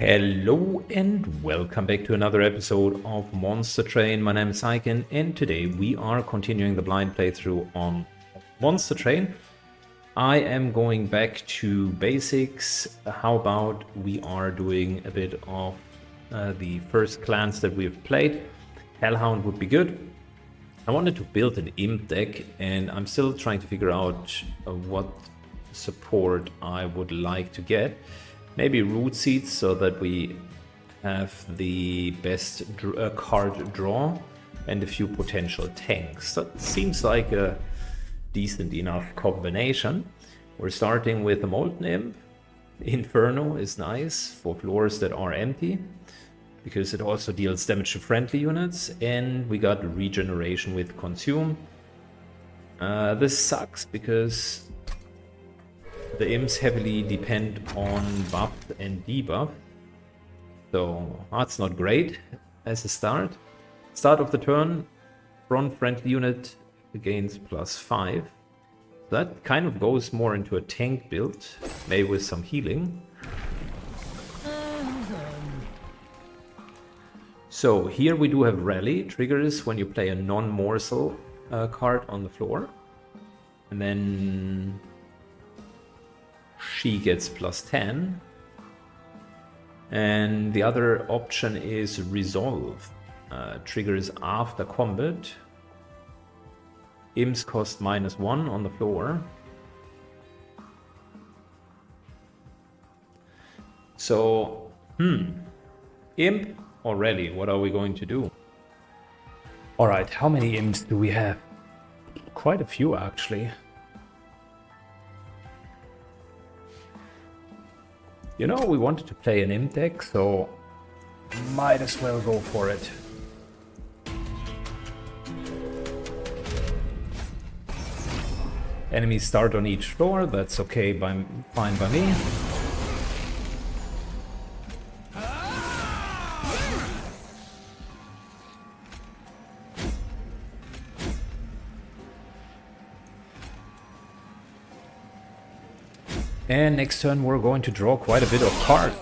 Hello and welcome back to another episode of Monster Train. My name is Aiken and today we are continuing the blind playthrough on Monster Train. I am going back to basics. How about we are doing a bit of the first clans that we've played. Hellhound would be good. I wanted to build an imp deck and I'm still trying to figure out what support I would like to get. Maybe root seeds so that we have the best card draw and a few potential tanks. That seems like a decent enough combination. We're starting with a Molten Imp. Inferno is nice for floors that are empty because it also deals damage to friendly units, and we got regeneration with Consume. This sucks because the imps heavily depend on buff and debuff, so that's not great as a start. Start of the turn, front friendly unit gains +5. That kind of goes more into a tank build, maybe with some healing. So here we do have Rally, triggers when you play a non-morsel card on the floor. And then she gets +10. And the other option is Resolve. Triggers after combat. Imps cost -1 on the floor. So, Imp or Rally, what are we going to do? Alright, how many imps do we have? Quite a few actually. You know, we wanted to play an imp deck, so might as well go for it. Enemies start on each floor, that's okay, fine by me. And next turn we're going to draw quite a bit of cards.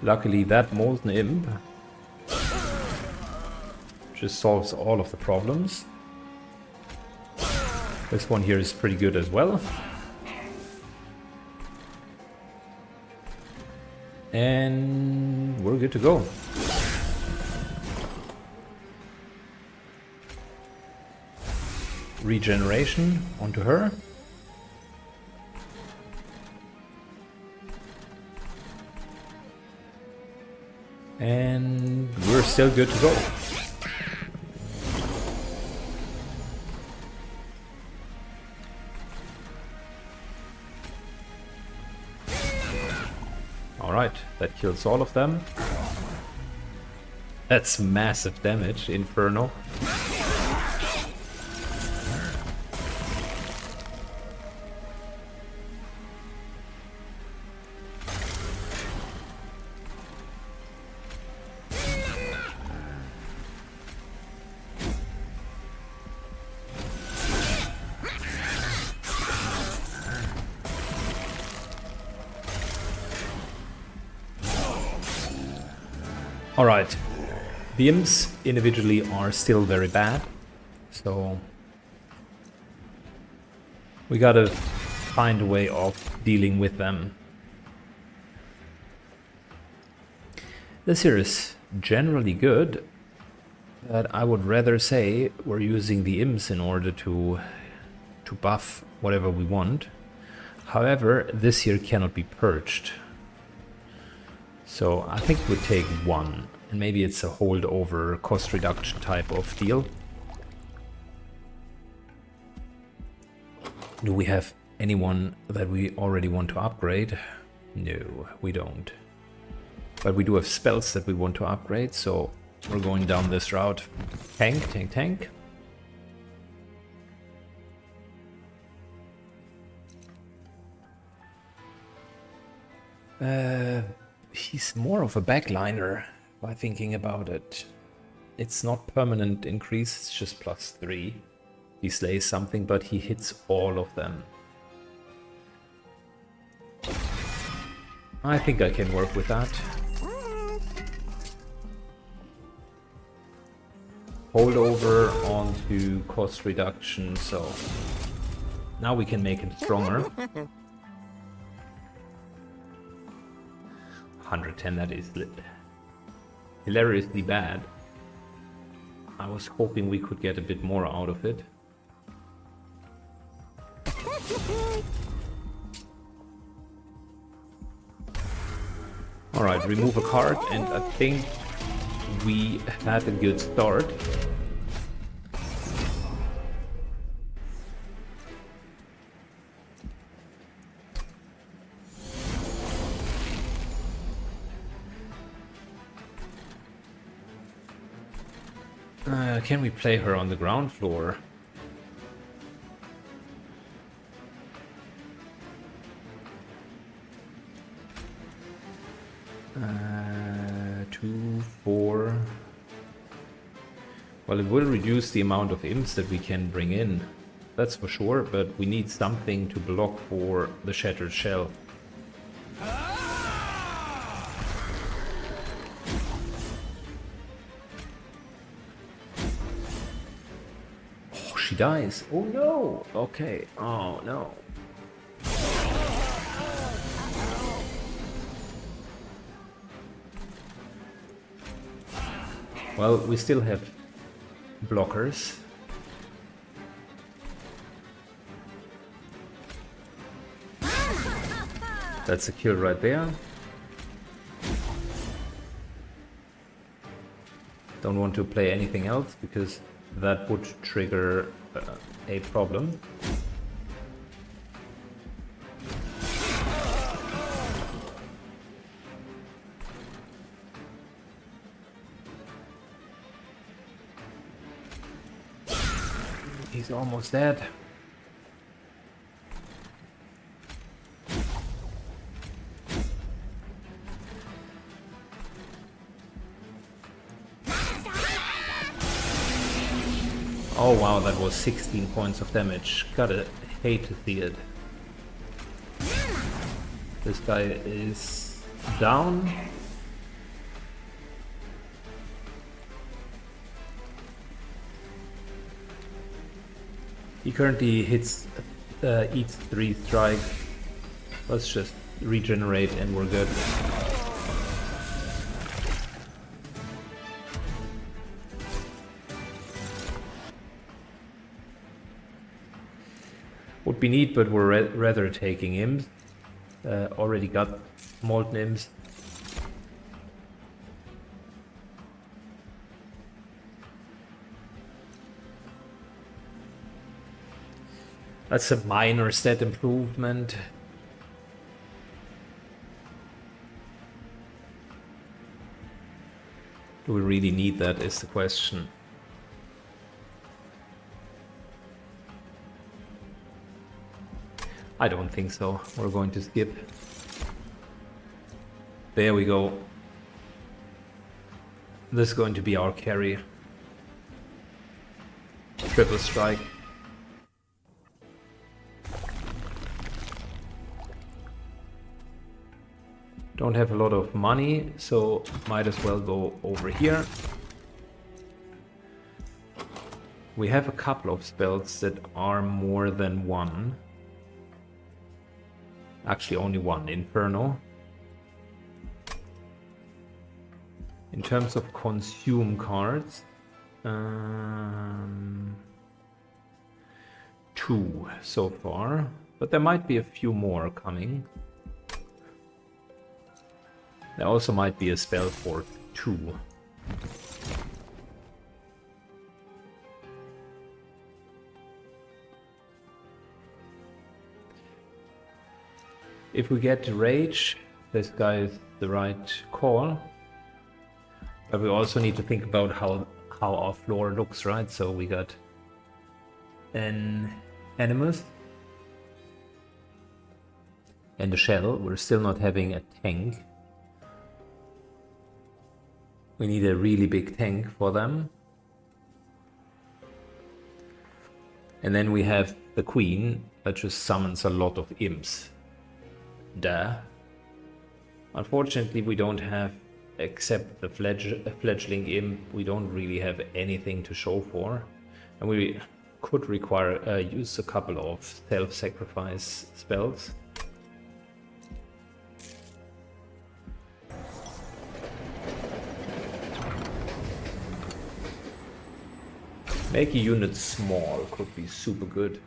Luckily that Molten Imp just solves all of the problems. This one here is pretty good as well. And we're good to go. Regeneration onto her. And we're still good to go. Alright, that kills all of them. That's massive damage, Inferno. Alright, the imps individually are still very bad, so we gotta find a way of dealing with them. This here is generally good, but I would rather say we're using the imps in order to buff whatever we want. However, this here cannot be purged. So I think we'll take one, and maybe it's a holdover cost reduction type of deal. Do we have anyone that we already want to upgrade? No, we don't. But we do have spells that we want to upgrade, so we're going down this route. Tank, tank, tank. He's more of a backliner by thinking about it. It's not permanent increase, it's just +3. He slays something, but he hits all of them. I think I can work with that. Hold over onto cost reduction, so now we can make it stronger. 110, that is hilariously bad. I was hoping we could get a bit more out of it. Alright, remove a card, and I think we had a good start. Can we play her on the ground floor? Two, four. Well, it will reduce the amount of imps that we can bring in. That's for sure, but we need something to block for the Shattered Shell. Oh, she dies. Oh no! Okay. Oh no. Well, we still have blockers. That's a kill right there. Don't want to play anything else because that would trigger a problem. He's almost dead. Oh wow, that was 16 points of damage. Gotta hate to see it. This guy is down. He currently eats 3 strikes. Let's just regenerate and we're good. Would be neat, but we're rather taking imps. Already got molten imps. That's a minor stat improvement. Do we really need that is the question. I don't think so. We're going to skip. There we go. This is going to be our carry. Triple strike. Don't have a lot of money, so might as well go over here. We have a couple of spells that are more than one. Actually, only one, Inferno. In terms of consume cards, 2 so far, but there might be a few more coming. There also might be a spell for 2. If we get Rage, this guy is the right call. But we also need to think about how our floor looks, right? So we got an Animus and a Shell. We're still not having a tank. We need a really big tank for them. And then we have the Queen that just summons a lot of imps. Duh. Unfortunately, we don't have, except the fledgling imp, we don't really have anything to show for. And we could require use a couple of self-sacrifice spells. Make a unit small could be super good.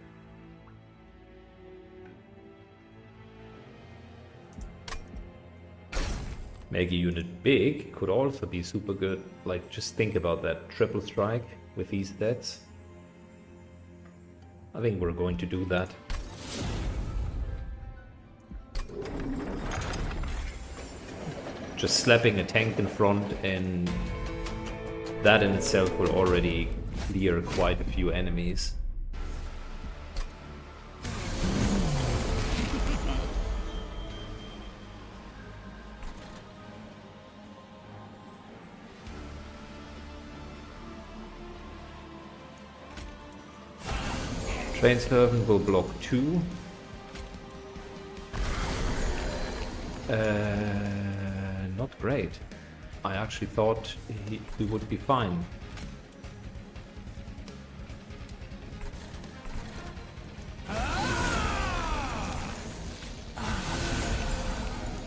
Make a unit big could also be super good. Like, just think about that triple strike with these stats. I think we're going to do that. Just slapping a tank in front, and that in itself will already clear quite a few enemies. Train servant will block 2. Not great. I actually thought he would be fine.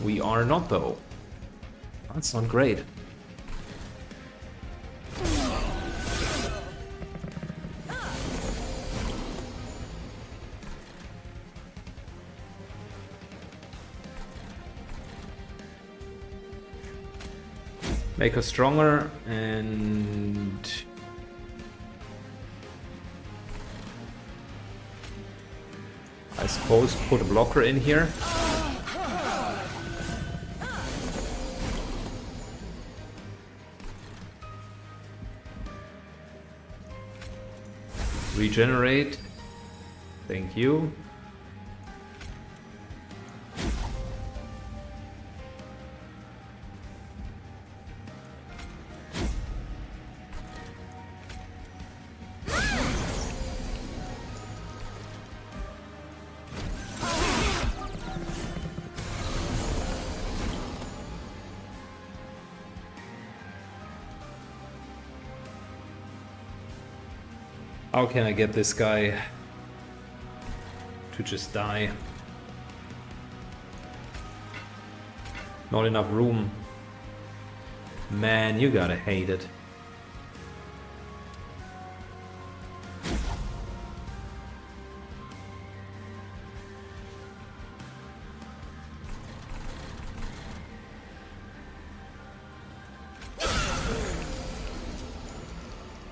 We are not, though. That's not great. Make us stronger, and I suppose put a blocker in here. Regenerate. Thank you. How can I get this guy to just die? Not enough room. Man, you gotta hate it.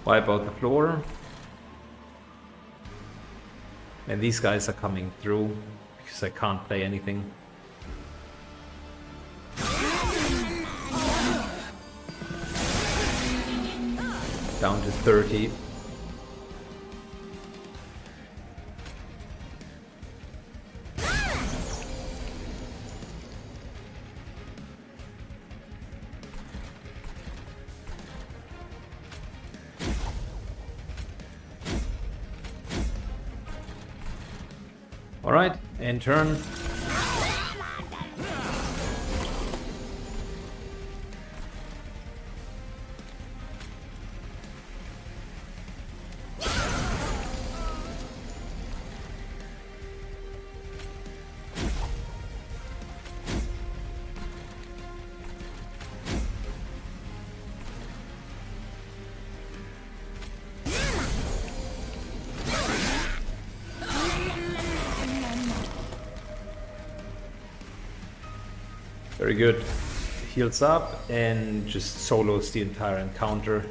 Wipe out the floor. And these guys are coming through because I can't play anything. Down to 30. All right, end turn. Very good. Heals up and just solos the entire encounter.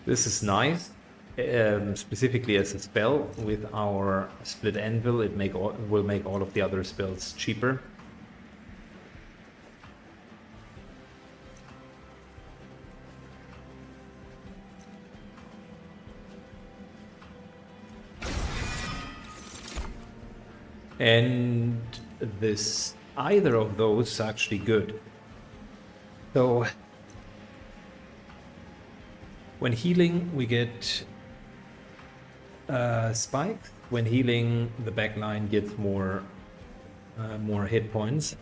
This is nice, specifically as a spell. With our split anvil, it will make all of the other spells cheaper. And this, either of those is actually good. So When healing, we get spike. When healing, the backline gets more hit points.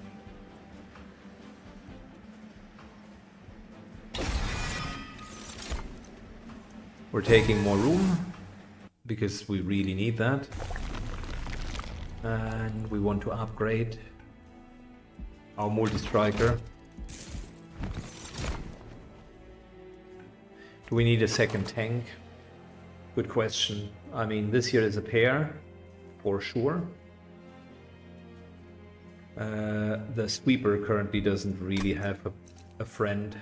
We're taking more room because we really need that. And we want to upgrade our multi-striker. Do we need a second tank? Good question. I mean, this here is a pair, for sure. The sweeper currently doesn't really have a friend.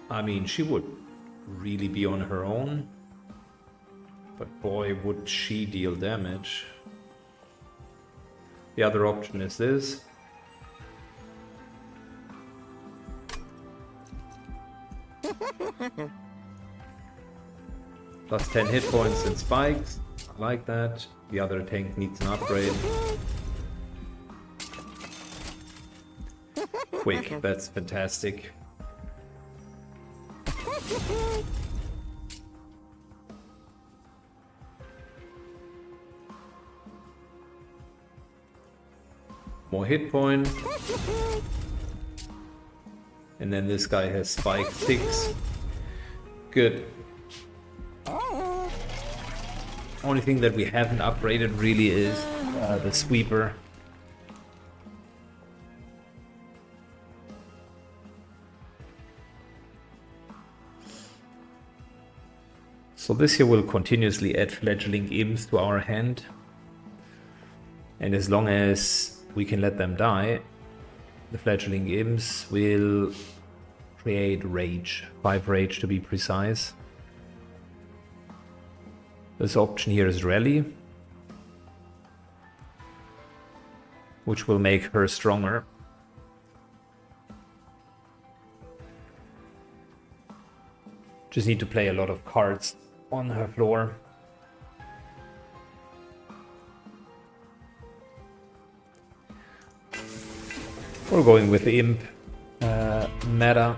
I mean, she would really be on her own, but boy, would she deal damage. The other option is this. Plus 10 hit points and spikes. I like that. The other tank needs an upgrade. Quick, that's fantastic. More hit points. And then this guy has spike 6. Good. Only thing that we haven't upgraded really is the sweeper. So this here will continuously add fledgling imps to our hand. And as long as we can let them die, the fledgling imps will create rage. 5 rage to be precise. This option here is rally, which will make her stronger. Just need to play a lot of cards on her floor. We're going with the imp meta.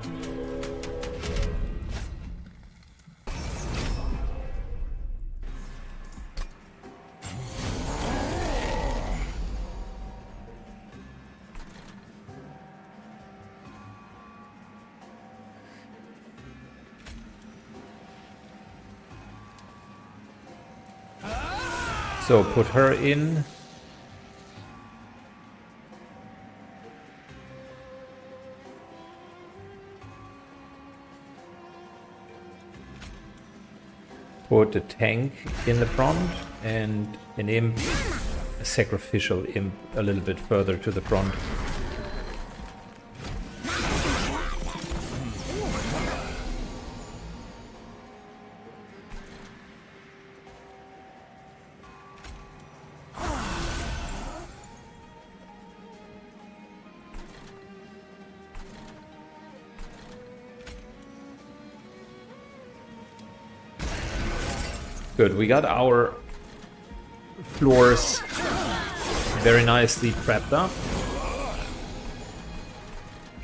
So put her in. Put a tank in the front and an imp, a sacrificial imp, a little bit further to the front. Good, we got our floors very nicely prepped up.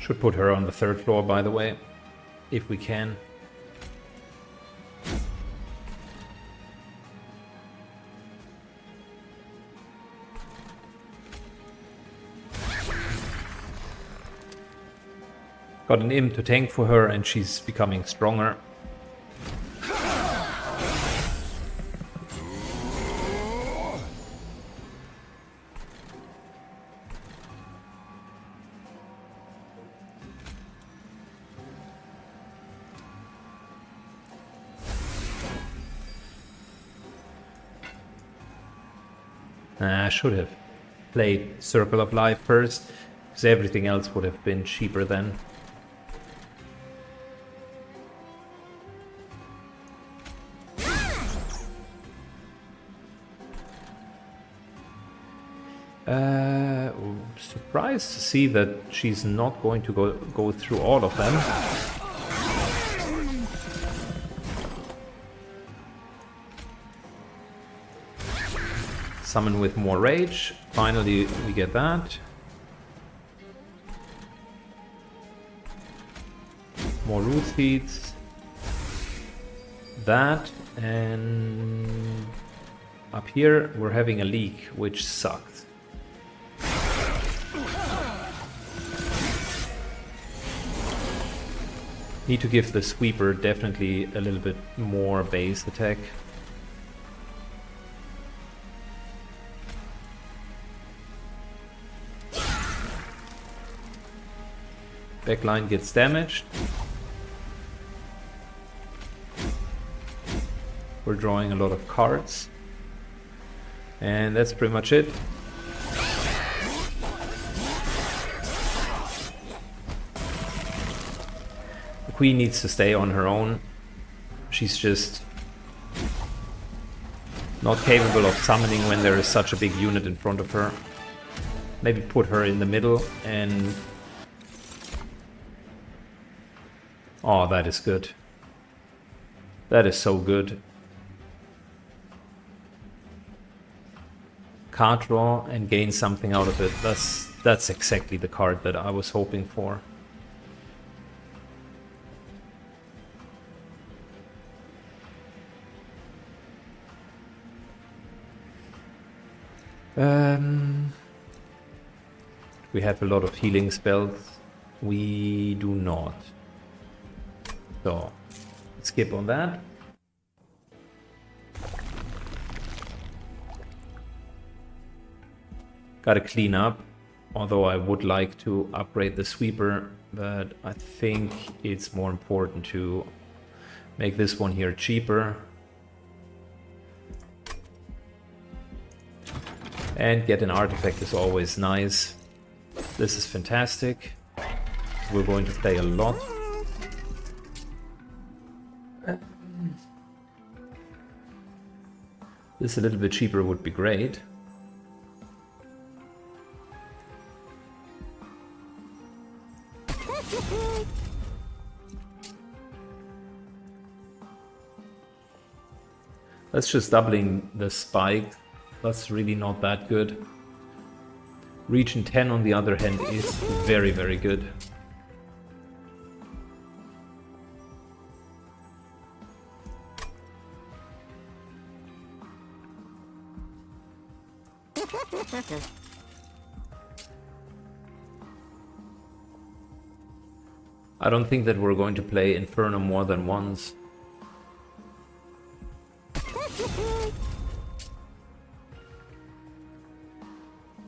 Should put her on the 3rd floor, by the way, if we can. Got an imp to tank for her and she's becoming stronger. I should have played Circle of Life first, because everything else would have been cheaper then. Surprised to see that she's not going to go through all of them. Summon with more rage. Finally, we get that. More root seeds. That, and up here we're having a leak, which sucks. Need to give the sweeper definitely a little bit more base attack. Backline gets damaged. We're drawing a lot of cards. And that's pretty much it. The queen needs to stay on her own. She's just not capable of summoning when there is such a big unit in front of her. Maybe put her in the middle and... Oh, that is good. That is so good. Card draw and gain something out of it. That's exactly the card that I was hoping for. We have a lot of healing spells. We do not. So, skip on that. Gotta clean up, although I would like to upgrade the sweeper, but I think it's more important to make this one here cheaper. And get an artifact is always nice. This is fantastic. We're going to play a lot. This a little bit cheaper would be great. That's just doubling the spike. That's really not that good. Region 10 on the other hand is very, very good. I don't think that we're going to play Inferno more than once.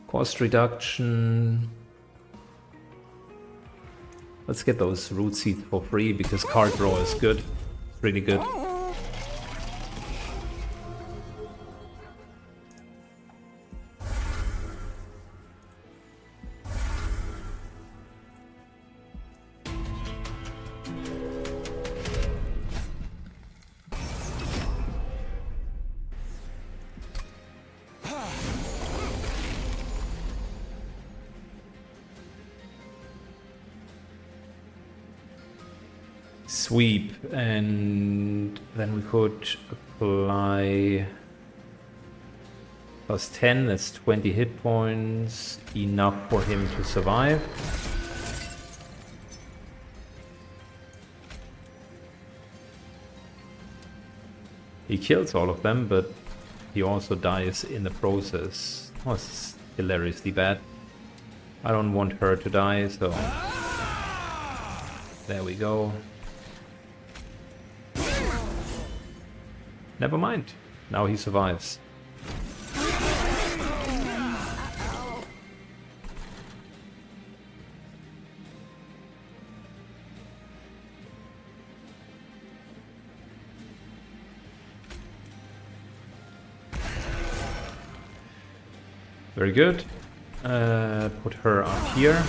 Cost reduction. Let's get those root seeds for free because card draw is good. Really good. Sweep, and then we could apply plus 10, that's 20 hit points, enough for him to survive. He kills all of them, but he also dies in the process. Oh, this is hilariously bad. I don't want her to die, so there we go. Never mind. Now he survives. Very good. Put her up here.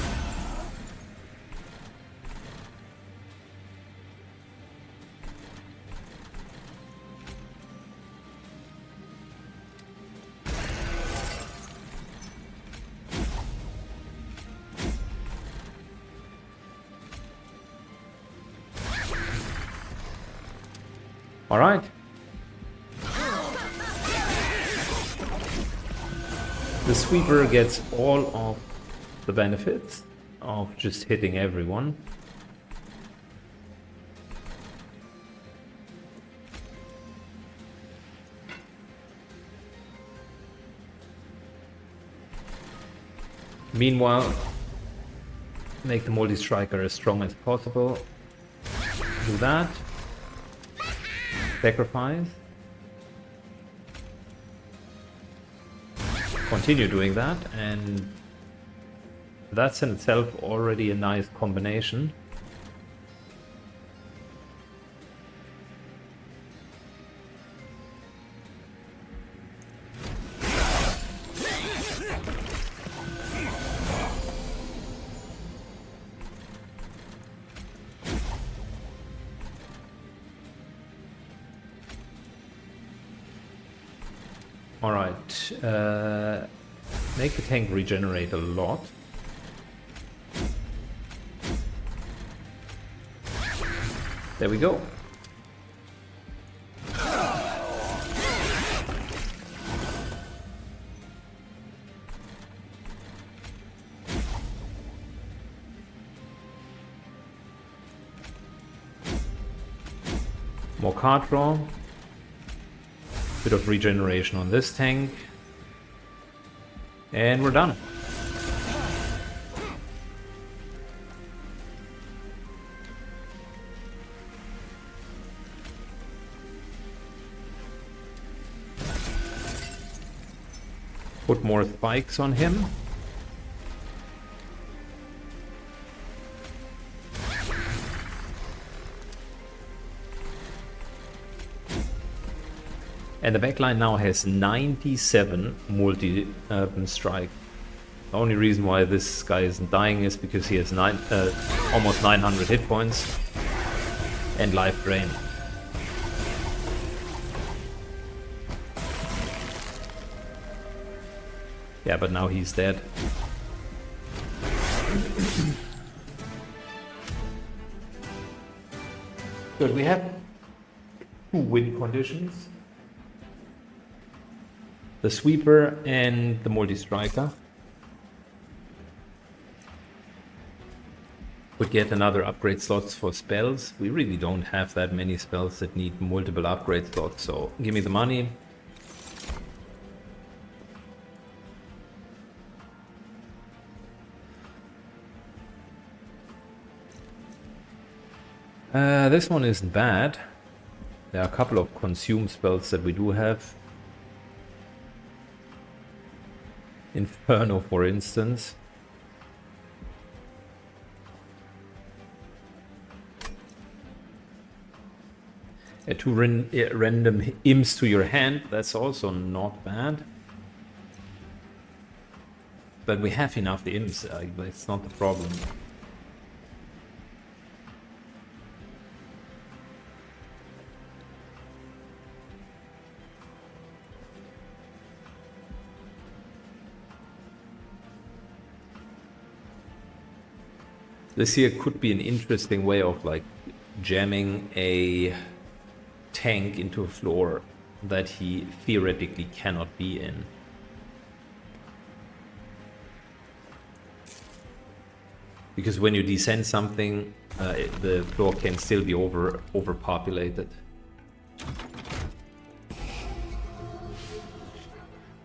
All right. The sweeper gets all of the benefits of just hitting everyone. Meanwhile, make the multi-striker as strong as possible. Do that. Sacrifice. Continue doing that, and that's in itself already a nice combination. Alright, make the tank regenerate a lot. There we go. More card draw. Bit of regeneration on this tank. And we're done. Put more spikes on him. And the backline now has 97 multi-strike. The only reason why this guy isn't dying is because he has almost 900 hit points and life drain. Yeah, but now he's dead. Good, we have 2 win conditions. The sweeper and the multi-striker. Would get another upgrade slots for spells. We really don't have that many spells that need multiple upgrade slots, so give me the money. This one isn't bad. There are a couple of consume spells that we do have. Inferno, for instance. Two random imps to your hand, that's also not bad. But we have enough imps, it's not the problem. This here could be an interesting way of like jamming a tank into a floor that he theoretically cannot be in. Because when you descend something, the floor can still be overpopulated.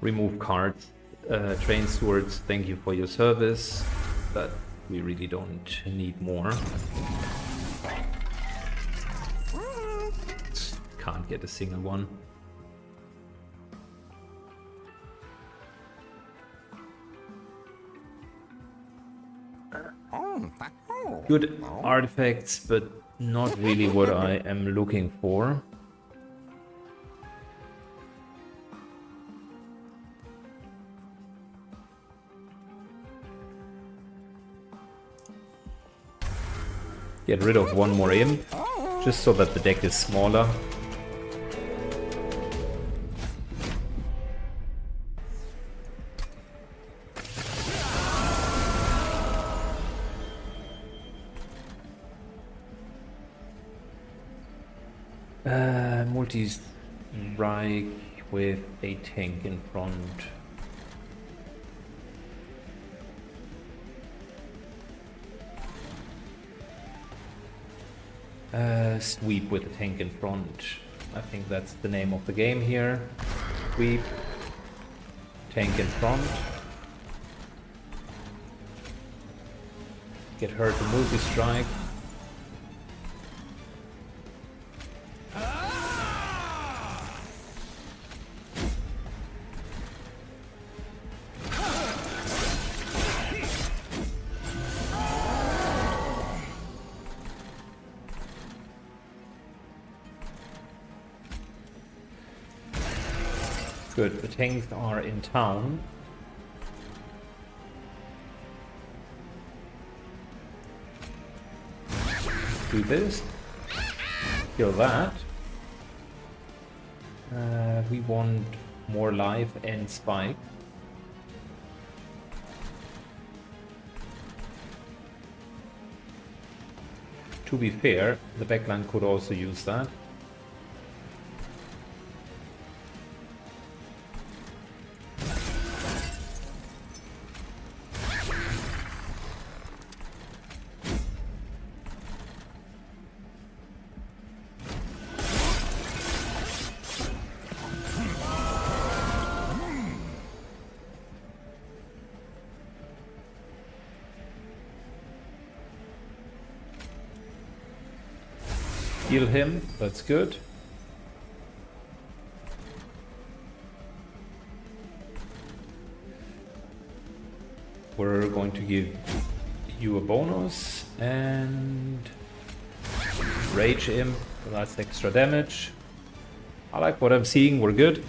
Remove cards. Train stewards, thank you for your service, but we really don't need more. Can't get a single one. Good artifacts, but not really what I am looking for. Get rid of one more imp, just so that the deck is smaller. Multi-strike with a tank in front. Sweep with the tank in front. I think that's the name of the game here. Sweep. Tank in front. Get her to multi-strike. Good, the tanks are in town. Do this. Kill that. We want more life and spike. To be fair, the backline could also use that. Heal him, that's good. We're going to give you a bonus and Rage Imp, that's extra damage. I like what I'm seeing, we're good.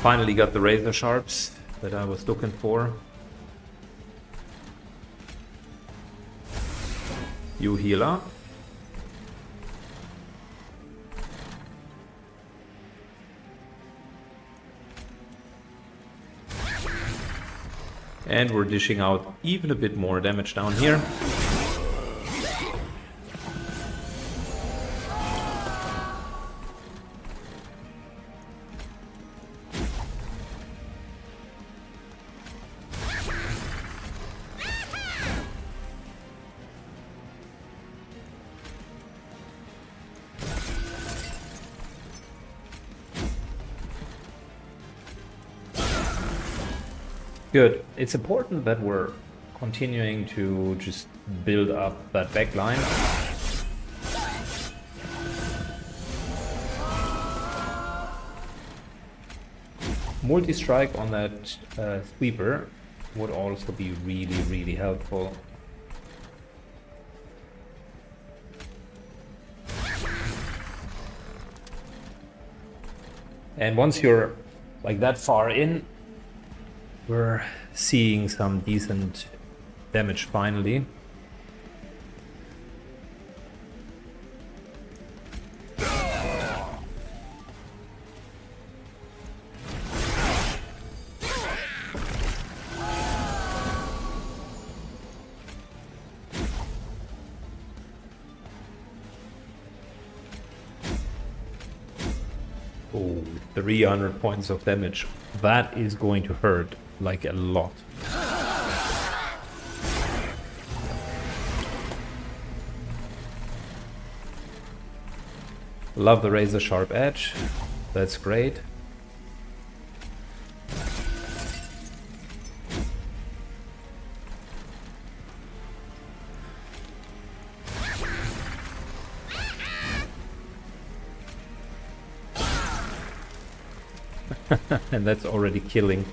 Finally got the razor sharps that I was looking for. You heal up. And we're dishing out even a bit more damage down here. Good. It's important that we're continuing to just build up that backline. Multi-strike on that sweeper would also be really, really helpful. And once you're like that far in, we're seeing some decent damage finally. Oh, 300 points of damage. That is going to hurt like a lot. Love the razor sharp edge. That's great. And that's already killing.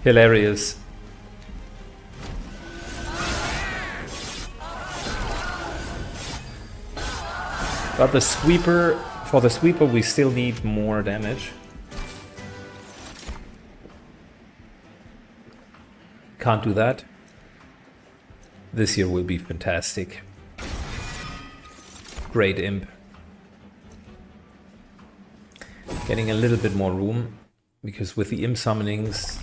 Hilarious. But the sweeper, for the sweeper we still need more damage. Can't do that. This year will be fantastic. Great imp. Getting a little bit more room, because with the imp summonings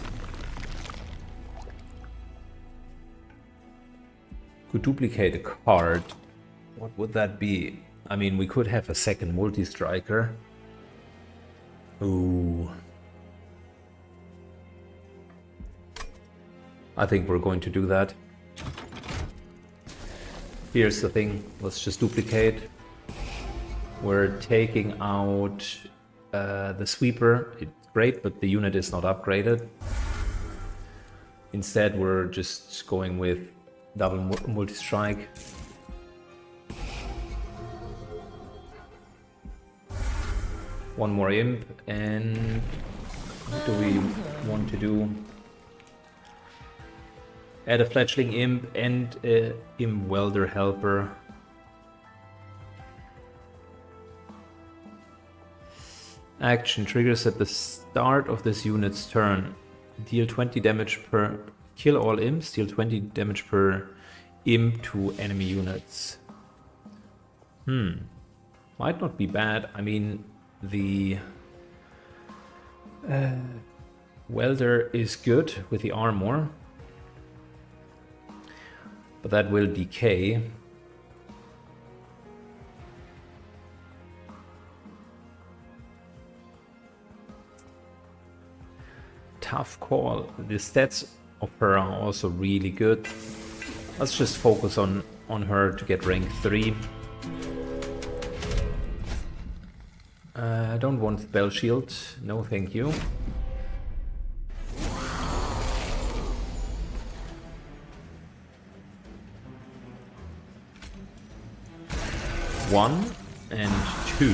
could duplicate a card. What would that be? I mean, we could have a second multi-striker. Ooh. I think we're going to do that. Here's the thing, let's just duplicate. We're taking out the sweeper. It's great, but the unit is not upgraded. Instead, we're just going with double multi-strike. One more imp, and what do we want to do? Add a fledgling imp and a imp welder helper. Action triggers at the start of this unit's turn. Deal 20 damage per... Kill all imps, deal 20 damage per imp to enemy units. Might not be bad. I mean, the welder is good with the armor, but that will decay. Tough call. The stats of her are also really good. Let's just focus on her to get rank 3. I don't want spell shield. No, thank you. One and 2.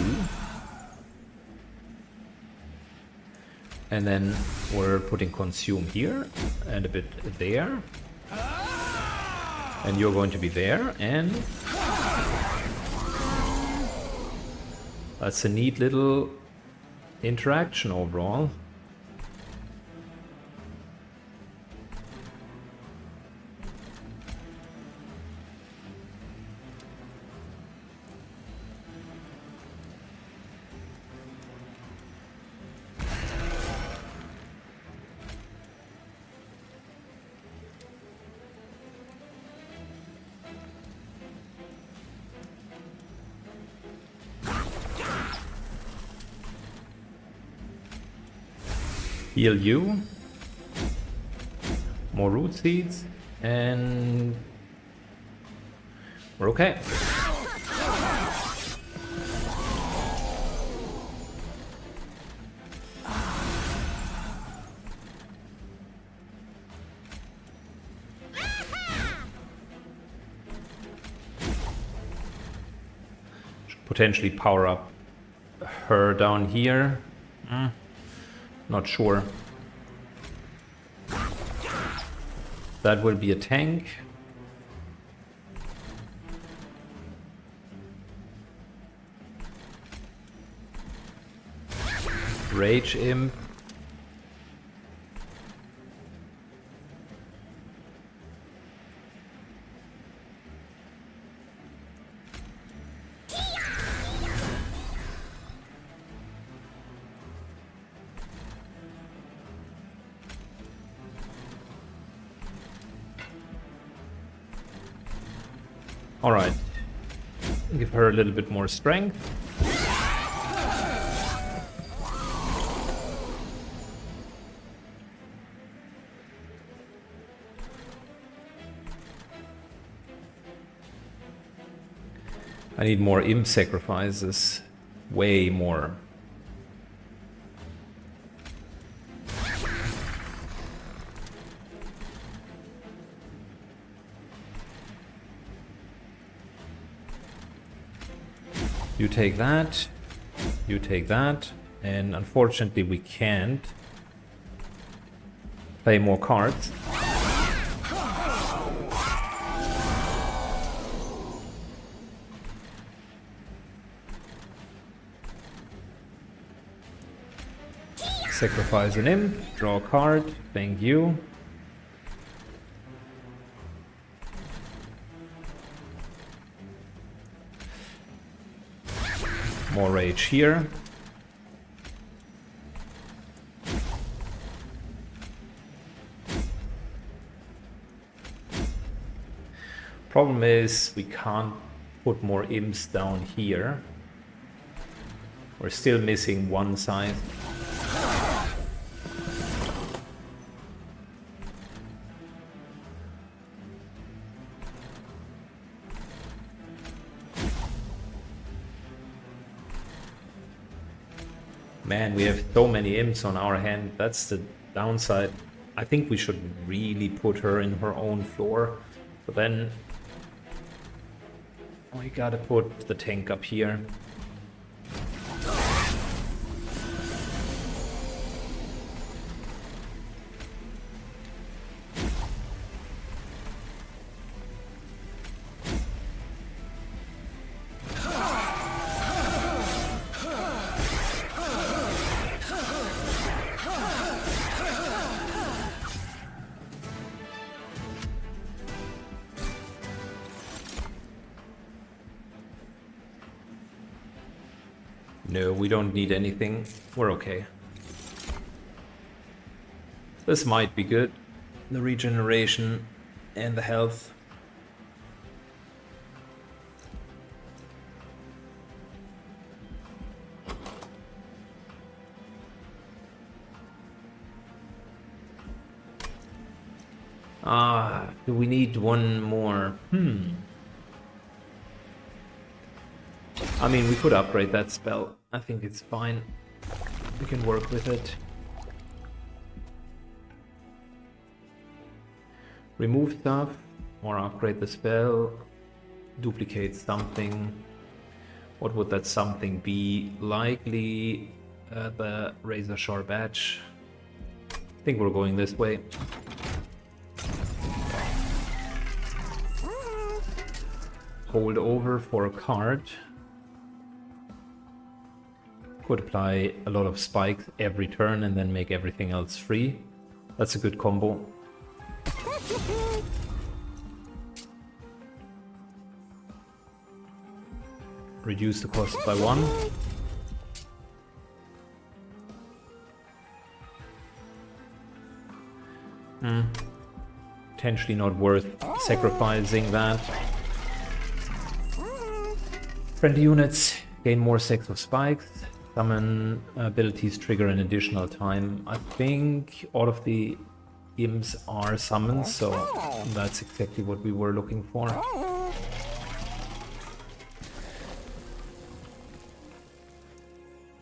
And then we're putting consume here and a bit there. And you're going to be there, and that's a neat little interaction overall. Heal you. More root seeds. And we're okay. Should potentially power up her down here. Not sure. That will be a tank. Rage imp. All right, give her a little bit more strength. I need more imp sacrifices, way more. You take that, you take that, and unfortunately we can't play more cards. Sacrifice an imp, draw a card, thank you. More rage here. Problem is we can't put more imps down here. We're still missing one side. Man, we have so many imps on our hand. That's the downside. I think we should really put her in her own floor. But then we gotta put the tank up here. No, we don't need anything. We're okay. This might be good. The regeneration and the health. Do we need one more? I mean, we could upgrade that spell. I think it's fine. We can work with it. Remove stuff or upgrade the spell. Duplicate something. What would that something be? Likely the razor sharp edge. I think we're going this way. Hold over for a card. Could apply a lot of spikes every turn and then make everything else free. That's a good combo. Reduce the cost by 1. Potentially not worth sacrificing that. Friendly units gain more stacks of spikes. Summon abilities trigger an additional time. I think all of the imps are summoned, so that's exactly what we were looking for.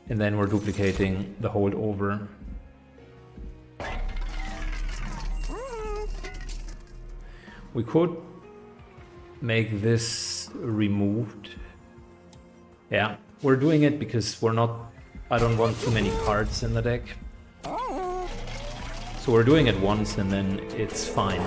And then we're duplicating the holdover. We could make this removed. Yeah, we're doing it because I don't want too many cards in the deck. So we're doing it once and then it's fine.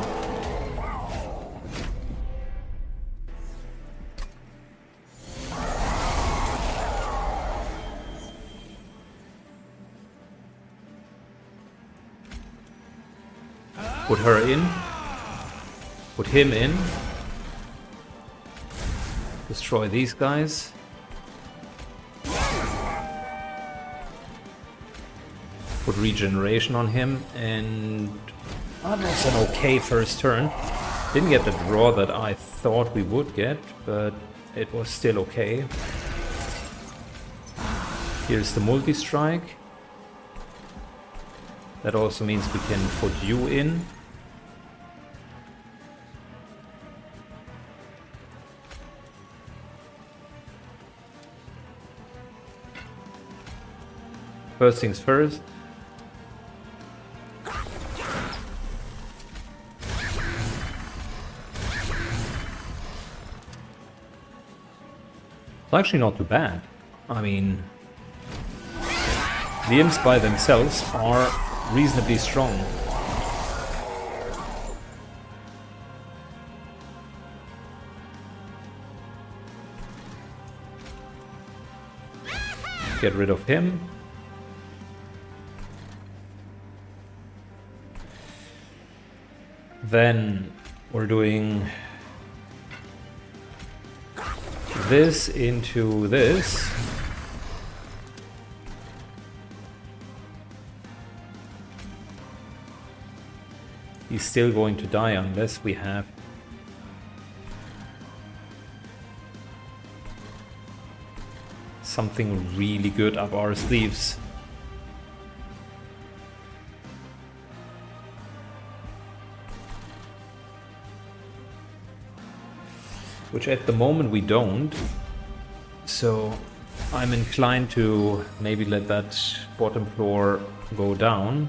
Put her in. Put him in. Destroy these guys. Put regeneration on him, and that was an okay first turn. Didn't get the draw that I thought we would get, but it was still okay. Here's the multi-strike. That also means we can put you in. First things first. It's actually not too bad. I mean, the imps by themselves are reasonably strong. Get rid of him. Then we're doing this into this. He's still going to die unless we have something really good up our sleeves. Which at the moment we don't. So I'm inclined to maybe let that bottom floor go down.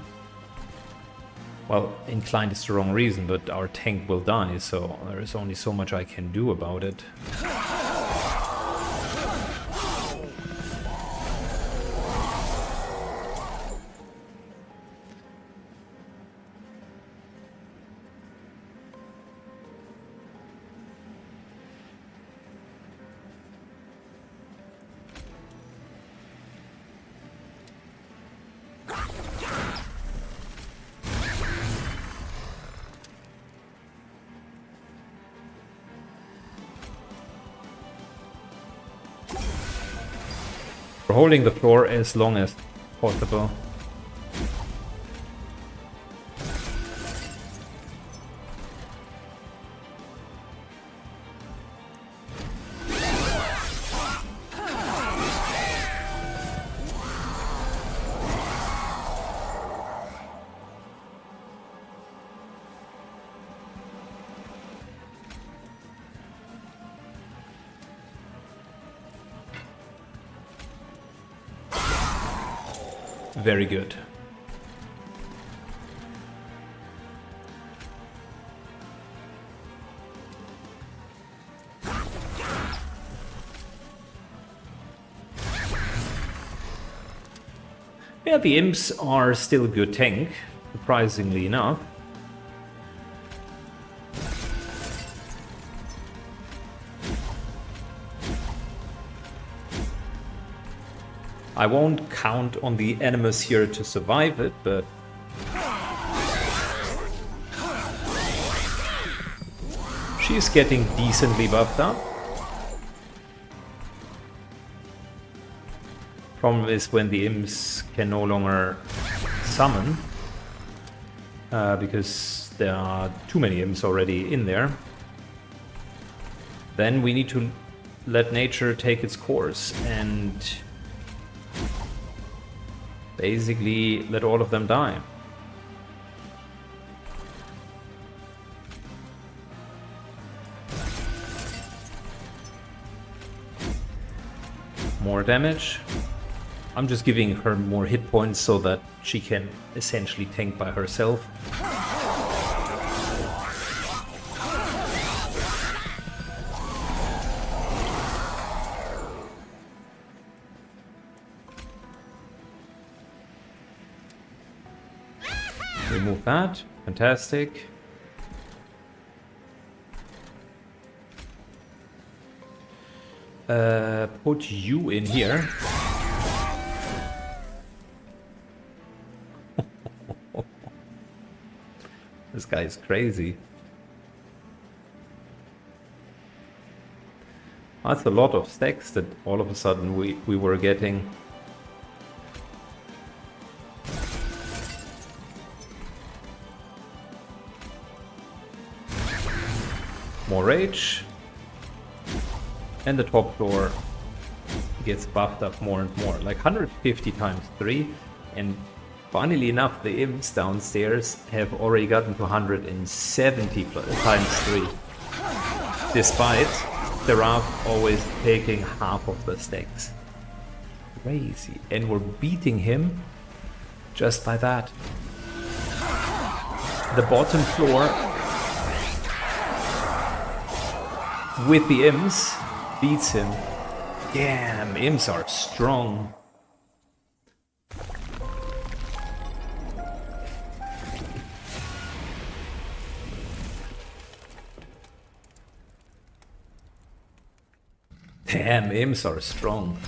Well, inclined is the wrong reason, but our tank will die, so there is only so much I can do about it. We're holding the floor as long as possible. Very good. Yeah, the imps are still a good tank, surprisingly enough. I won't count on the animus here to survive it, but she's getting decently buffed up. Problem is when the imps can no longer summon, because there are too many imps already in there. Then we need to let nature take its course and basically let all of them die. More damage. I'm just giving her more hit points so that she can essentially tank by herself. Remove that. Fantastic. Put you in here. This guy is crazy. That's a lot of stacks that all of a sudden we were getting. More rage. And the top floor gets buffed up more and more. Like 150 times 3. And funnily enough, the imps downstairs have already gotten to 170 times 3. Despite the Raph always taking half of the stacks. Crazy. And we're beating him just by that. The bottom floor with the imps beats him. Damn, imps are strong. Damn, imps are strong.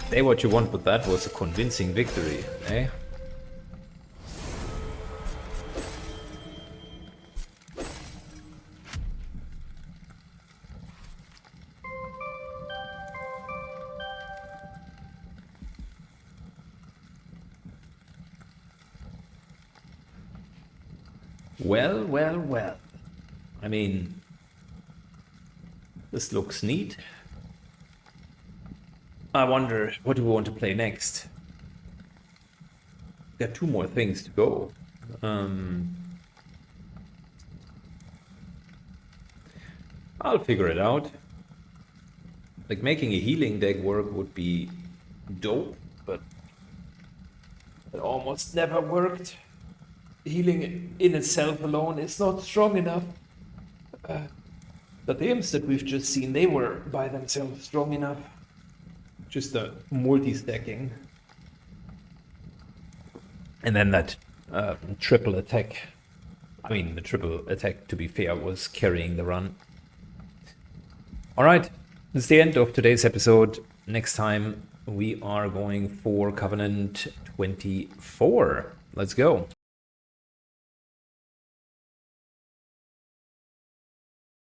Say what you want, but that was a convincing victory, eh? Well, well, well. I mean, this looks neat. I wonder, what do we want to play next? Got 2 more things to go. I'll figure it out. Like, making a healing deck work would be dope, but it almost never worked. Healing in itself alone is not strong enough. The themes that we've just seen, they were by themselves strong enough. Just the multi-stacking. And then that triple attack. I mean, the triple attack, to be fair, was carrying the run. All right, this is the end of today's episode. Next time, we are going for Covenant 24. Let's go.